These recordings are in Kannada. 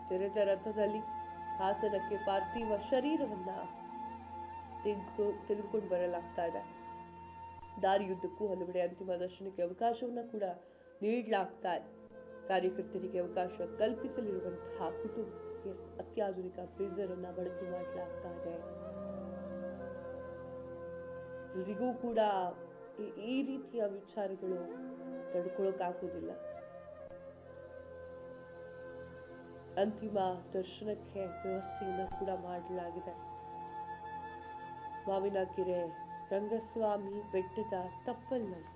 ತೆರೆದ ರಥದಲ್ಲಿ ಹಾಸನಕ್ಕೆ ಪಾರ್ಥಿವ ಶರೀರವನ್ನ ತೆಗೆದುಕೊಂಡು ಬರಲಾಗ್ತಾ ಇದೆ. ದಾರಿಯುದ್ದಕ್ಕೂ ಹಲವೆಡೆ ಅಂತಿಮ ದರ್ಶನಕ್ಕೆ ಅವಕಾಶವನ್ನ ಕೂಡ ನೀಡಲಾಗ್ತಾ ಇದೆ. ಕಾರ್ಯಕರ್ತರಿಗೆ ಅವಕಾಶ ಕಲ್ಪಿಸಲಿರುವಂತಹ ಕುಟುಂಬಕ್ಕೆ ಅತ್ಯಾಧುನಿಕ ಬ್ರೀಸರ್ ಅನ್ನ ಬಳಕೆ ಮಾಡಲಾಗ್ತಾ ಇದೆ. ಇವರಿಗೂ ಕೂಡ ಈ ರೀತಿಯ ವಿಚಾರಗಳು ತಡ್ಕೊಳ್ಳೋಕ್ಕಾಗೋದಿಲ್ಲ. ಅಂತಿಮ ದರ್ಶನಕ್ಕೆ ವ್ಯವಸ್ಥೆಯನ್ನ ಕೂಡ ಮಾಡಲಾಗಿದೆ. ಮಾವಿನಕೆರೆ ರಂಗಸ್ವಾಮಿ ಬೆಟ್ಟದ ತಪ್ಪಲ್ನಲ್ಲಿ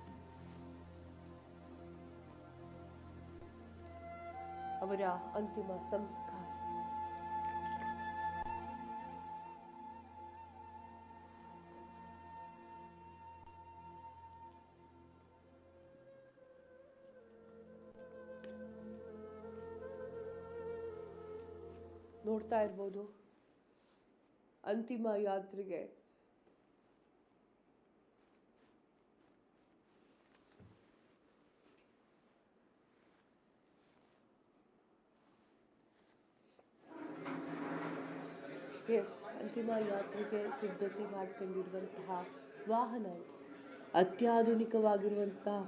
ಅವರ ಅಂತಿಮ ಸಂಸ್ಕಾರ. ನೋಡ್ತಾ ಇರ್ಬೋದು ಅಂತಿಮ ಯಾತ್ರೆಗೆ ಅಂತಿಮ ಯಾತ್ರೆಗೆ ಸಿದ್ಧತೆ ಮಾಡಿಕೊಂಡಿರುವಂತಹ ವಾಹನ ಇದು. ಅತ್ಯಾಧುನಿಕವಾಗಿರುವಂತಹ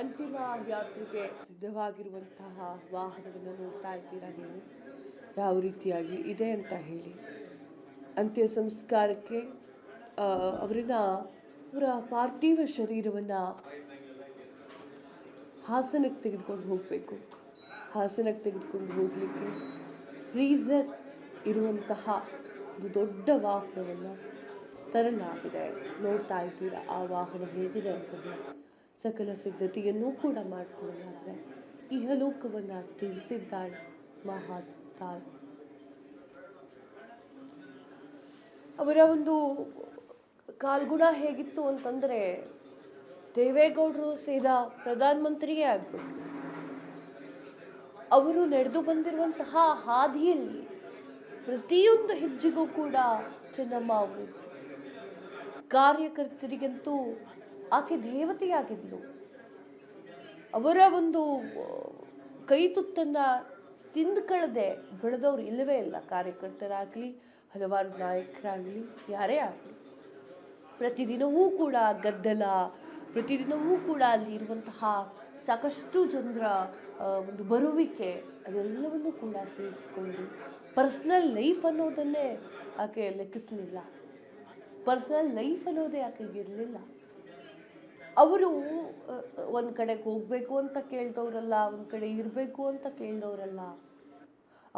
ಅಂತಿಮ ಯಾತ್ರೆಗೆ ಸಿದ್ಧವಾಗಿರುವಂತಹ ವಾಹನವನ್ನು ನೋಡ್ತಾ ಇದ್ದೀರಾ ನೀವು ಯಾವ ರೀತಿಯಾಗಿ ಇದೆ ಅಂತ ಹೇಳಿ. ಅಂತ್ಯ ಸಂಸ್ಕಾರಕ್ಕೆ ಅವರ ಪಾರ್ಥಿವ ಶರೀರವನ್ನು ಹಾಸನಕ್ಕೆ ತೆಗೆದುಕೊಂಡು ಹೋಗಬೇಕು. ಹಾಸನಕ್ಕೆ ತೆಗೆದುಕೊಂಡು ಹೋಗಲಿಕ್ಕೆ ಫ್ರೀಸರ್ ಇರುವಂತಹ ಒಂದು ದೊಡ್ಡ ವಾಹನವನ್ನು ತರಲಾಗಿದೆ. ನೋಡ್ತಾ ಇದ್ದೀರಾ ಆ ವಾಹನ ಹೇಗಿದೆ ಅಂತ ಹೇಳಿ. ಸಕಲ ಸಿದ್ಧತೆಯನ್ನೂ ಕೂಡ ಮಾಡಿಕೊಳ್ಳಲಾಗಿದೆ. ಇಹಲೋಕವನ್ನು ತ್ಯಜಿಸಿದ್ದಾಳೆ ಮಹಾತಾಯಿ. ಅವರ ಒಂದು ಕಾಲ್ಗುಣ ಹೇಗಿತ್ತು ಅಂತಂದರೆ ದೇವೇಗೌಡರು ಸೀದಾ ಪ್ರಧಾನಮಂತ್ರಿಯೇ ಆಗ್ಬಿಟ್ರು. ಅವರು ನಡೆದು ಬಂದಿರುವಂತಹ ಹಾದಿಯಲ್ಲಿ ಪ್ರತಿಯೊಂದು ಹೆಜ್ಜೆಗೂ ಕೂಡ ಚೆನ್ನಮ್ಮ ಅವರಿದ್ರು. ಕಾರ್ಯಕರ್ತರಿಗಂತೂ ಆಕೆ ದೇವತೆಯಾಗಿದ್ಲು. ಅವರ ಒಂದು ಕೈ ತುತ್ತನ್ನು ತಿಂದುಕೊಳ್ಳದೆ ಬೆಳೆದವರು ಇಲ್ಲವೇ ಇಲ್ಲ. ಕಾರ್ಯಕರ್ತರಾಗಲಿ ಹಲವಾರು ನಾಯಕರಾಗಲಿ ಯಾರೇ ಆಗಲಿ ಪ್ರತಿದಿನವೂ ಕೂಡ ಗದ್ದಲ, ಪ್ರತಿದಿನವೂ ಕೂಡ ಅಲ್ಲಿ ಇರುವಂತಹ ಸಾಕಷ್ಟು ಜನರ ಒಂದು ಬರುವಿಕೆ ಅದೆಲ್ಲವನ್ನೂ ಕೂಡ ಸೇರಿಸಿಕೊಂಡು ಪರ್ಸ್ನಲ್ ಲೈಫ್ ಅನ್ನೋದನ್ನೇ ಆಕೆ ಲೆಕ್ಕಿಸಲಿಲ್ಲ. ಪರ್ಸ್ನಲ್ ಲೈಫ್ ಅನ್ನೋದೇ ಆಕೆಗೆ ಇರಲಿಲ್ಲ. ಅವರು ಒಂದು ಕಡೆಗೆ ಹೋಗಬೇಕು ಅಂತ ಕೇಳಿದವರಲ್ಲ, ಒಂದು ಕಡೆ ಇರಬೇಕು ಅಂತ ಕೇಳಿದವರಲ್ಲ.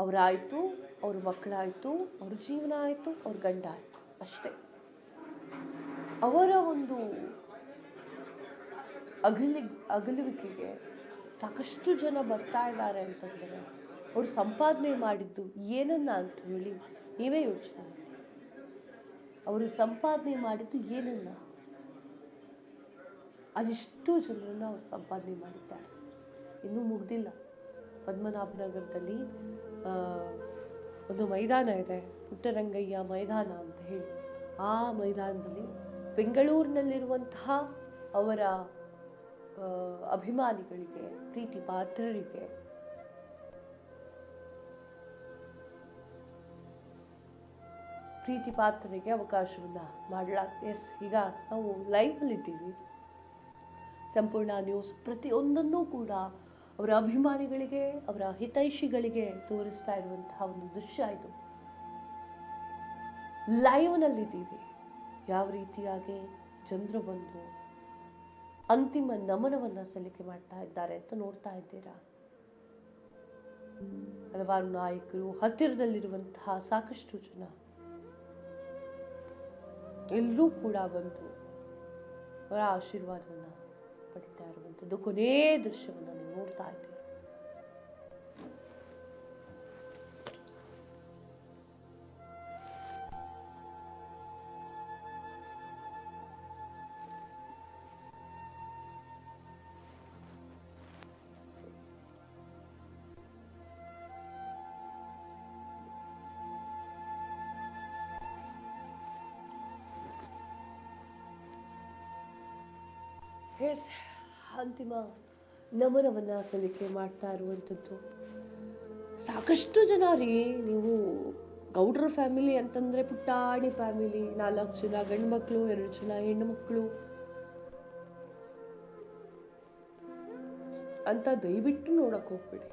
ಅವರಾಯಿತು, ಅವ್ರ ಮಕ್ಕಳಾಯಿತು, ಅವ್ರ ಜೀವನ ಆಯಿತು, ಅವ್ರ ಗಂಡ ಆಯಿತು, ಅಷ್ಟೇ. ಅವರ ಒಂದು ಅಗಲುವಿಕೆಗೆ ಸಾಕಷ್ಟು ಜನ ಬರ್ತಾ ಇದ್ದಾರೆ ಅಂತಂದರೆ ಅವರು ಸಂಪಾದನೆ ಮಾಡಿದ್ದು ಏನನ್ನ ಅಂತ ಹೇಳಿ ನೀವೇ ಯೋಚನೆ ಮಾಡಿ. ಅವರು ಸಂಪಾದನೆ ಮಾಡಿದ್ದು ಏನನ್ನ, ಅದೆಷ್ಟು ಜನರನ್ನು ಅವರು ಸಂಪಾದನೆ ಮಾಡಿದ್ದಾರೆ. ಇನ್ನೂ ಮುಗ್ದಿಲ್ಲ. ಪದ್ಮನಾಭನಗರದಲ್ಲಿ ಒಂದು ಮೈದಾನ ಇದೆ, ಪುಟ್ಟರಂಗಯ್ಯ ಮೈದಾನ ಅಂತ ಹೇಳಿ. ಆ ಮೈದಾನದಲ್ಲಿ ಬೆಂಗಳೂರಿನಲ್ಲಿರುವಂತಹ ಅವರ ಅಭಿಮಾನಿಗಳಿಗೆ, ಪ್ರೀತಿ ಪಾತ್ರರಿಗೆ ಅವಕಾಶವನ್ನ ಮಾಡಲಾಗ್ತದೆ. ಎಸ್, ಈಗ ನಾವು ಲೈವಲ್ಲಿದ್ದೀವಿ. ಸಂಪೂರ್ಣ ನ್ಯೂಸ್ ಪ್ರತಿಯೊಂದನ್ನೂ ಕೂಡ ಅವರ ಅಭಿಮಾನಿಗಳಿಗೆ, ಅವರ ಹಿತೈಷಿಗಳಿಗೆ ತೋರಿಸ್ತಾ ಇರುವಂತಹ ಒಂದು ದೃಶ್ಯ ಇದು. ಲೈವ್ನಲ್ಲಿದ್ದೀವಿ. ಯಾವ ರೀತಿಯಾಗಿ ಜನರು ಬಂದು ಅಂತಿಮ ನಮನವನ್ನ ಸಲ್ಲಿಕೆ ಮಾಡ್ತಾ ಇದ್ದಾರೆ ಅಂತ ನೋಡ್ತಾ ಇದ್ದೀರಾ. ಹಲವಾರು ನಾಯಕರು, ಹತ್ತಿರದಲ್ಲಿರುವಂತಹ ಸಾಕಷ್ಟು ಜನ ಎಲ್ಲರೂ ಕೂಡ ಬಂದು ಅವರ ಆಶೀರ್ವಾದವನ್ನ ಪಡಿತಾ ಇರುವಂಥದ್ದು ಕೊನೇ ದೃಶ್ಯವನ್ನ ನೀವು ನೋಡ್ತಾ ಇದ್ದೀರಿ. ಎಸ್, ಅಂತಿಮ ನಮನವನ್ನ ಸಲ್ಲಿಕೆ ಮಾಡ್ತಾ ಇರುವಂಥದ್ದು ಸಾಕಷ್ಟು ಜನ ರೀ. ನೀವು ಗೌಡ್ರ ಫ್ಯಾಮಿಲಿ ಅಂತಂದ್ರೆ ಪುಟ್ಟಾಣಿ ಫ್ಯಾಮಿಲಿ, 4 ಜನ ಗಂಡು ಮಕ್ಕಳು, 2 ಜನ ಹೆಣ್ಣು ಮಕ್ಕಳು ಅಂತ ದಯವಿಟ್ಟು ನೋಡಕ್ ಹೋಗ್ಬೇಡಿ.